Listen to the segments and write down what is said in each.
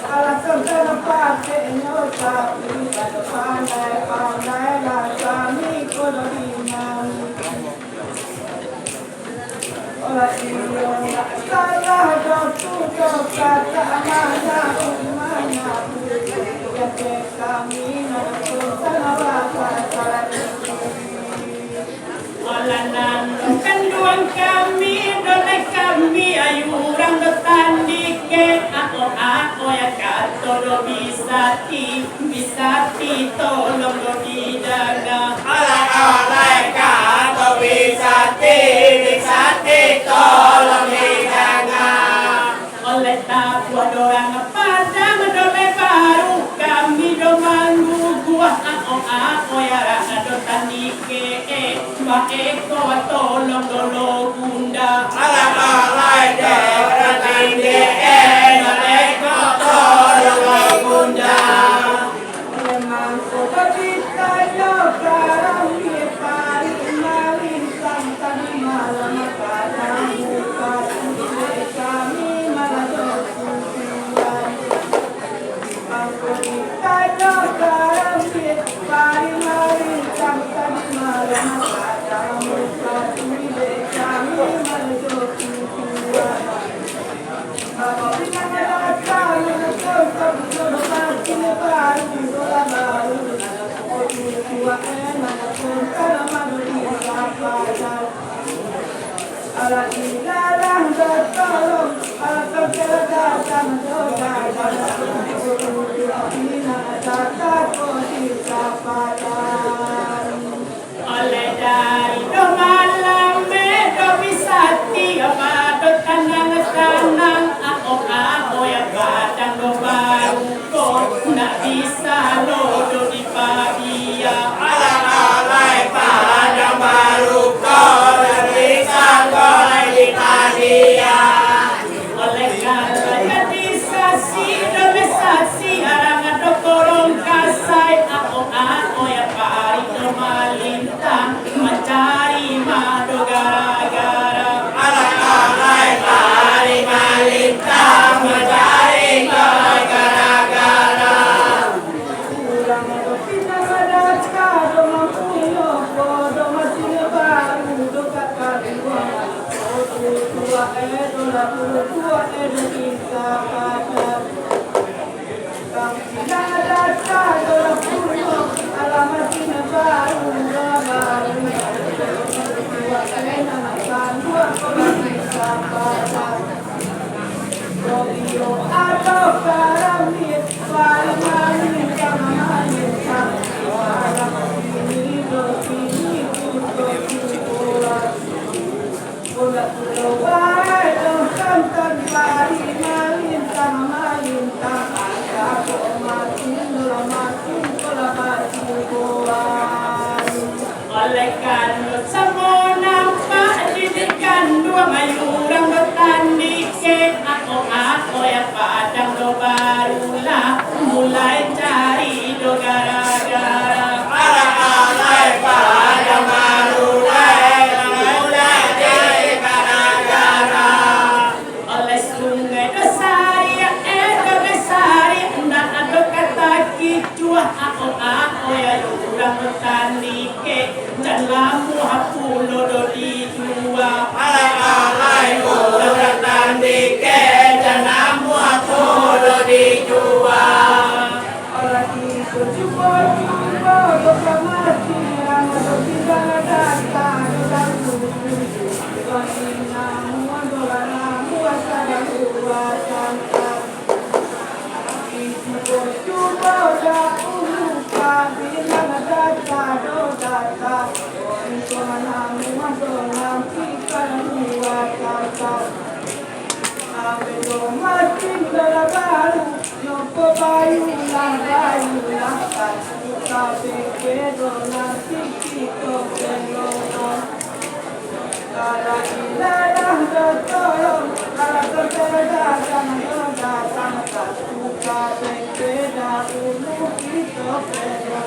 alasan kenapa kenyot tapi pada pandai kami kodingan olah dia salah jatuh kata mana umanya ya kami nanti salah olanan kanduan kami dolek kami ayurang detandike ako ya katolo bisati tolong do dijaga oleh kato bisati tolong dijaga oleh takwa dorang padang dole baru kami do manggugua ako ya rasa do tandike eko tolong dolo bunda alai tandike eko tolong bunda memang kita yo karang pari malin santan malam kadang buka kami malah dokulan aku kita yo karang pari malin santan malam kadang buka kami malah dokulan aku ala ilalah datang ala terjadi oleh dari malam do bisati apa do tanang ako ya kadang do baru kok nak bisa lo di pagia alai padang baru kok nak bisa golai di pagia oleh karena bisa si do besasi arang do korong kasai ako ya pari do malintang mencari madu gara-gara alai pari malintang mencari gara-gara kurang do pindah kado mampuyo kodo masih baru do kakadua tua tua kita kata kami tidak ada kado mampuyo alamat ini baru tua nama dua kita kata Romeo atau karamit paling kamanin alam ini ulat ulawai dan pari malintang aku makin kuat oleh karena semua nampak didikan dua mayurang bertandike ako ya padang do barulah mulai cari do gara-gara alai padang barulah mulai cari gara-gara oleh sungai do saya do besari ndak ada kata kicua ako ya urang bertandike dan lamu hapulo do dijual alai urang bertandike dan lamu hapulo dijual orang itu cuba do kamati ang do tidak datang dan tuju namu do namu asal buatan itu cuba da umuka bilang data do data itu namu do nanti kan buatan Abelo matin dala baru nopo bayu lang kabe kedo nanti kito kelo kala ilala dotoro kala terjadi datang kabe keda ulu kito kelo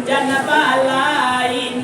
Jana balain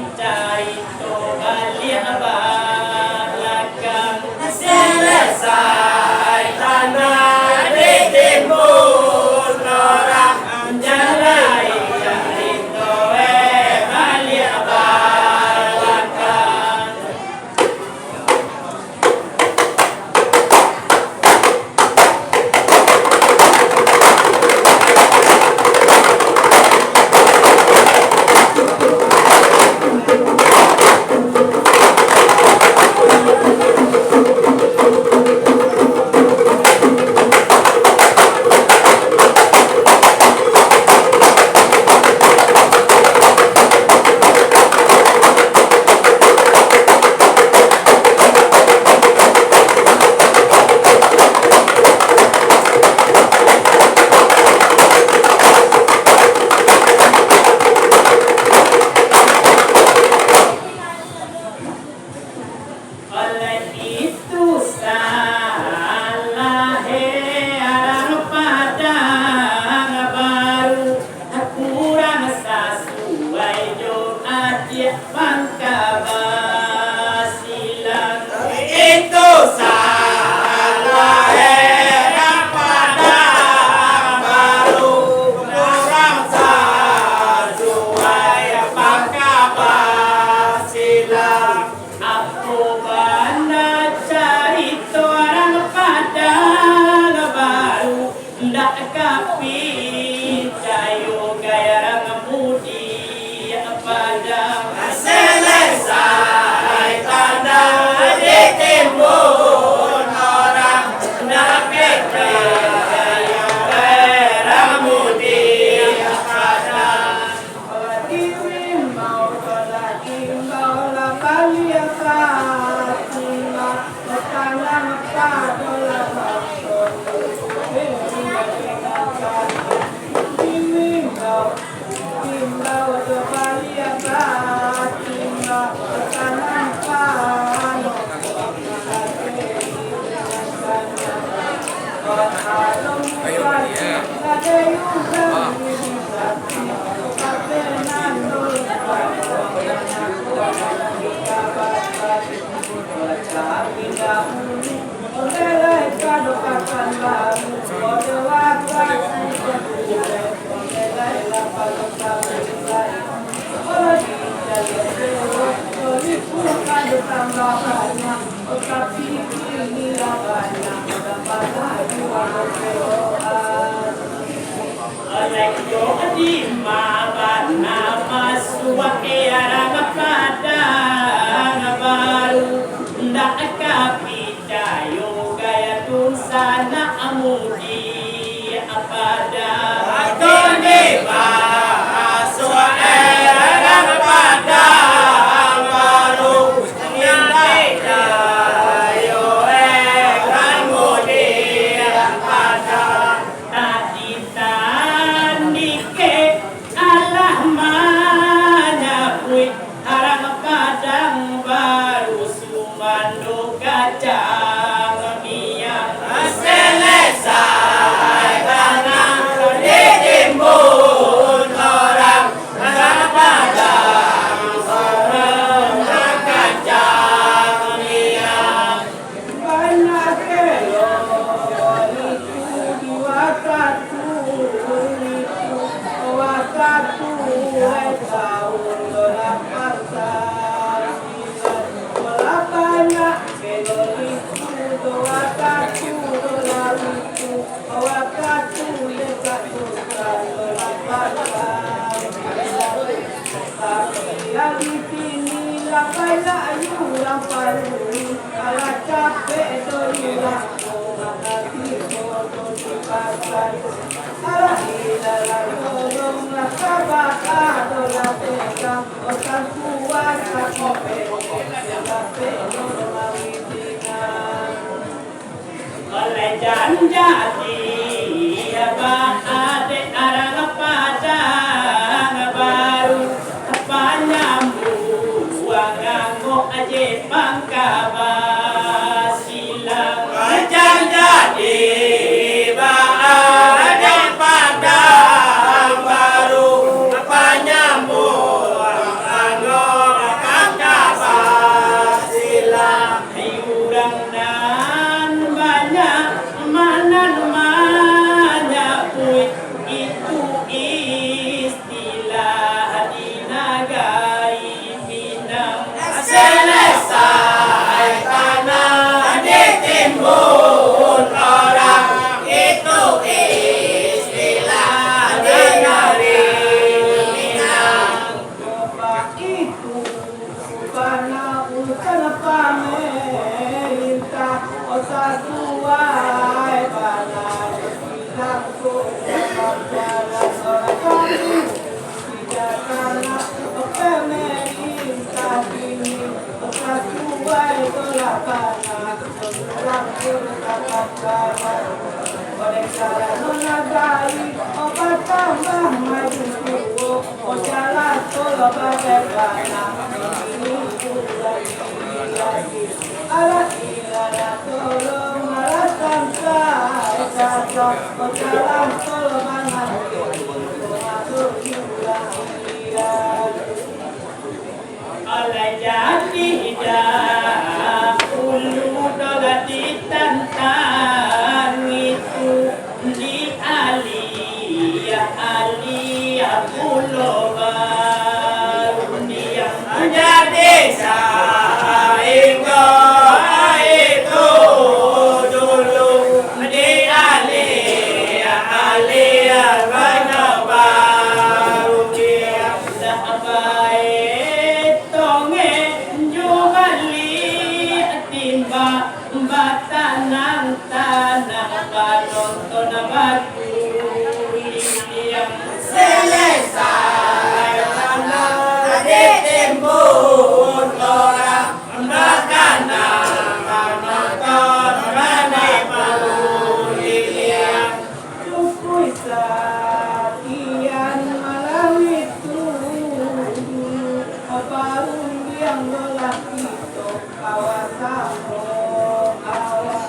Oleh jadi dahulu dola ditantang itu di alia pulau baru yang menjadi saing itu dulu di alia pulau baru dia baik tonge jubali timba batanang tanah banonton batu yang selesai di timbun orang batanang banonton batu yang cukup sakian malam itu baru yang lelaki itu kawasan awak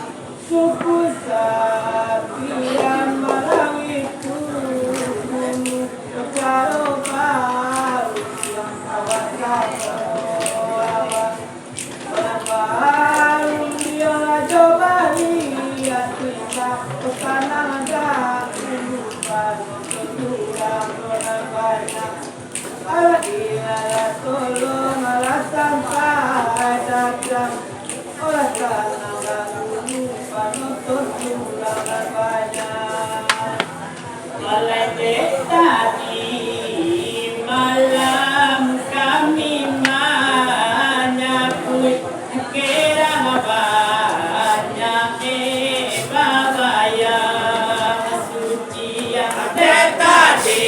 suku sakian malam itu baru yang kawasan awak baru yang coba lihat kita pesanan ada lupa kedua banyak Aladina tolong alasan datang oleh karena lalu penonton ulangan banyak oleh tadi malam kami menyambut kira banyak babaya suci yang tadi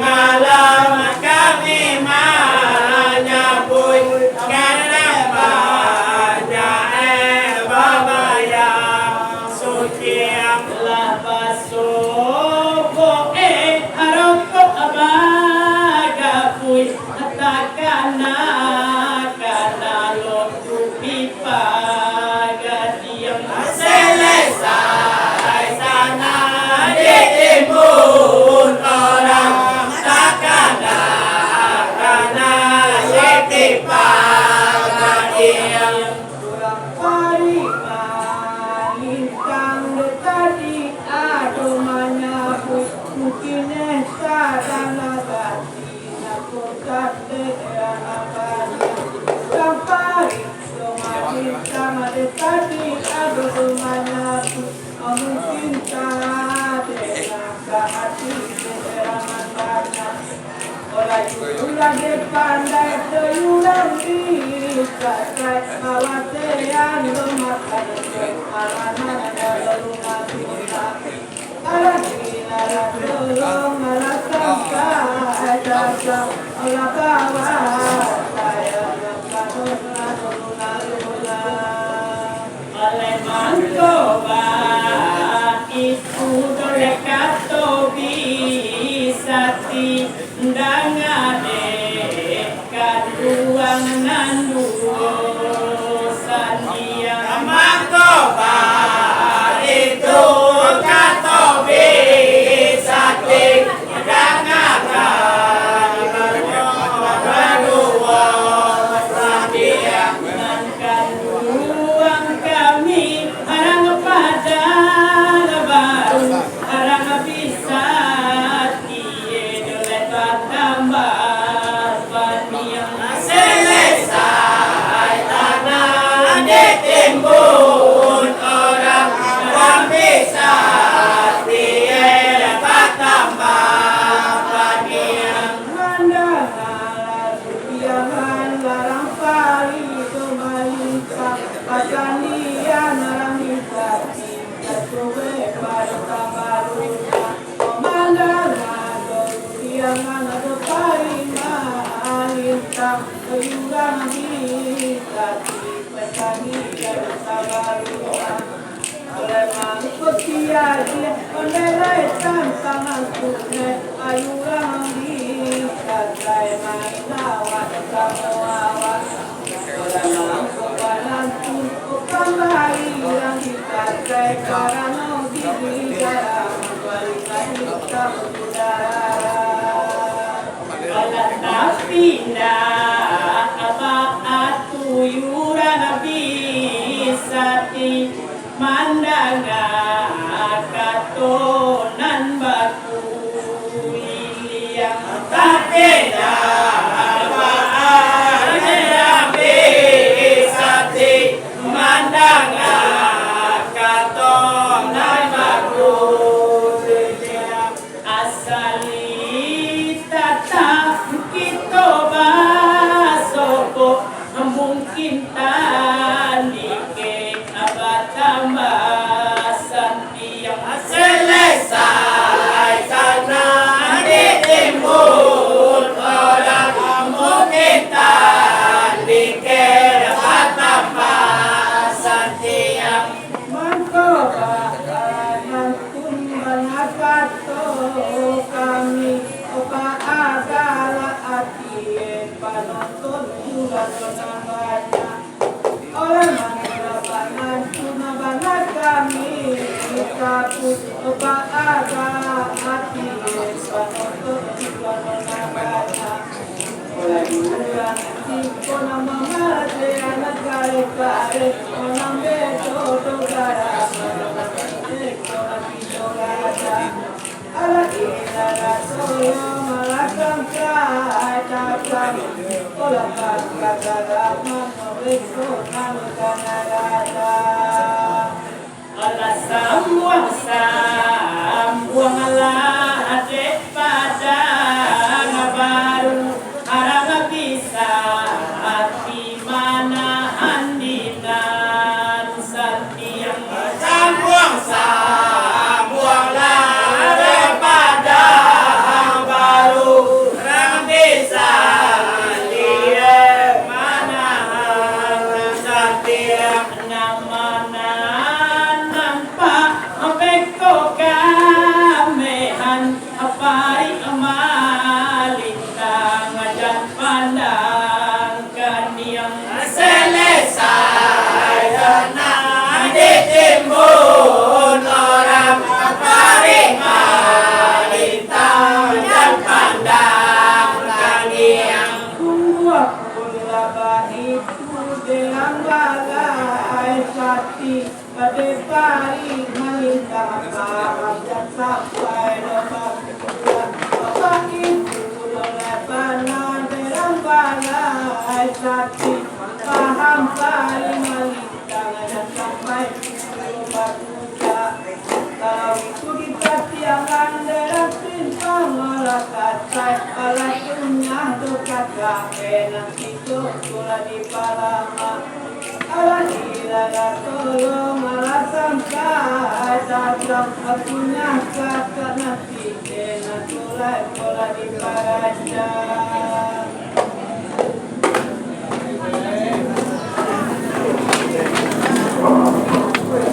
malam kami menyambut karena banyak babaya suci yang telah basuh harokok abagapui takana karena loku pipa yang selesai sana ditimbun orang takana karena pipa yang kurang pariman lintang tadi aduh menyambut mungkin sadang nagati nakotat daerah abadi kampari domain sama tadi aduh menyambut mungkin daerah hati daerah mantan orang ulang pandai terulang diri sakai kawasan memakan anak rumah kita Aladina tolong alasan datang olah kawan saya yang kanuna oleh mantoba itu dekat tobi sati dangane kaduang nandu sandia mantoba itu katobi sati dangane kaduang sandia dan kaduang kami harang pada baru harang bisa selesai tanah ditimbun orang bisa dapat tambah yang mandangan jangan larang pari kemalika pacanian larang hitati katuwe pada baru pemandangan jangan ada pari malintang kayuran hitati pacanian baru oleh mangkut dia oleh tantangan kune ayuran hitati mainawat kamu awas oleh mangkut banantun kembali yang hitati karena diri dalam balikan hitam udara. Pindah kintan dike abatamba santi yang selesai karena ditimbun orang kamu kintan dike abatamba santi yang mangkoba pun banyak kami opa agala hati penonton juga banyak orang mana cuma banyak kami takut opa agala hati penonton juga banyak oleh bulan tiko nama mati anak kare orang beto gara ala ila solo malakam kaitakam ola kakala manoreso nalganarada ala sambuang ala ade pada ngabaru arang bisa hati mana andinan satiang sambuang lah daripada baru orang bisa lihat mana satiang namana nampak beko kamehan apai amalintang dan pandangkan yang selesai karena ditimbun orang apai malintang dan pandangkan yang buah pula bahiku dengan bagai hati pada pari malintang paham dan sampai lepas bulan itu lepanan dalam bagai hati paham pari malintang dan sampai lepas bulan kalau itu dikatiangan dalam simpang malah katai alat punya dekat gape nanti tulah di palama ala ila tolong malah sampai datang punya kata nanti tulah di paraja